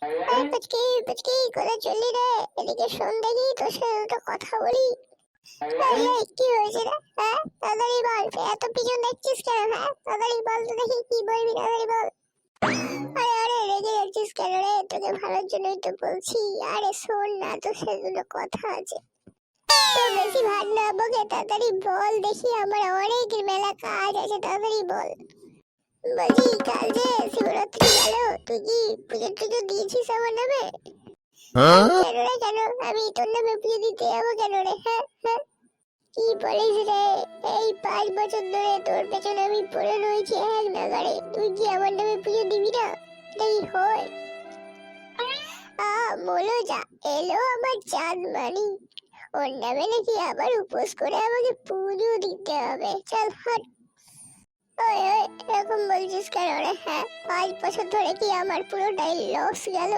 আরে পুচকি পুচকি কোথায় চললি রে? এদিকে শোন দেখি, তোর সাথে দুটো কথা বলি। এই এই, কি হয়েছে রে? হ্যাঁ, তাড়াতাড়ি বল। এত পিছন দেখছিস কেন? হ্যাঁ, তাড়াতাড়ি বল তো দেখি, কি বলবি, তাড়াতাড়ি বল। আরে আরে, রেগে যাচ্ছিস কেন রে? তোকে ভালোর জন্যই তো বলছি। আরে শোন না, তোর সাথে দুটো কথা আছে। তো বেশি ভাট না বকে তাড়াতাড়ি বল দেখি, আমার অনেক মেলা কাজ আছে, তাড়াতাড়ি বল। বলছি, কাল যে শিবরাত্রি গেল, তুই কি পুজো টুজো দিয়েছিস আমার নামে? কেন রে কেন? আমি তোর নামে পুজো দিতে যাবো কেন রে? হ্যাঁ হ্যাঁ, কি বলিস রে? এই 5 বছর ধরে তোর পেছনে আমি পড়ে রয়েছি এক নাগাড়ে, তুই কি আমার নামে পুজো দিবি না? এই হয় বলো যা, এলো আমার চাঁদ মানি, ওর নামে নাকি আবার উপোস করে আমাকে পুজো দিতে হবে। চল হাট। ওই ওই, এরকম বলছিস কেন রে? হ্যাঁ, 5 বছর ধরে কি আমার পুরোটাই লস গেল?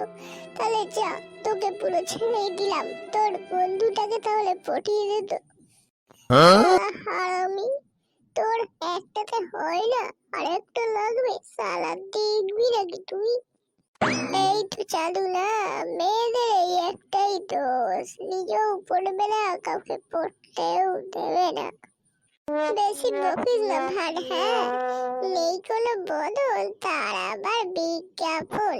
তাহলে যা, তোকে পুরো ছেড়েই দিলাম, তোর বন্ধুটাকে তাহলে পটিয়ে দিত। হারামি, তোর একটাতে হয় না, আরেকটা লাগবে। সালা দেখবি নাকি তুই? এই তো চালু না, মেয়েদের এই একটাই দোষ, নিজেও পড়বে না, কাউকে পড়তেও দেবে না। বেশি বকিস না ভাট। হ্যাঁ, নেই কোনো বদল, তার আবার বিজ্ঞাপন।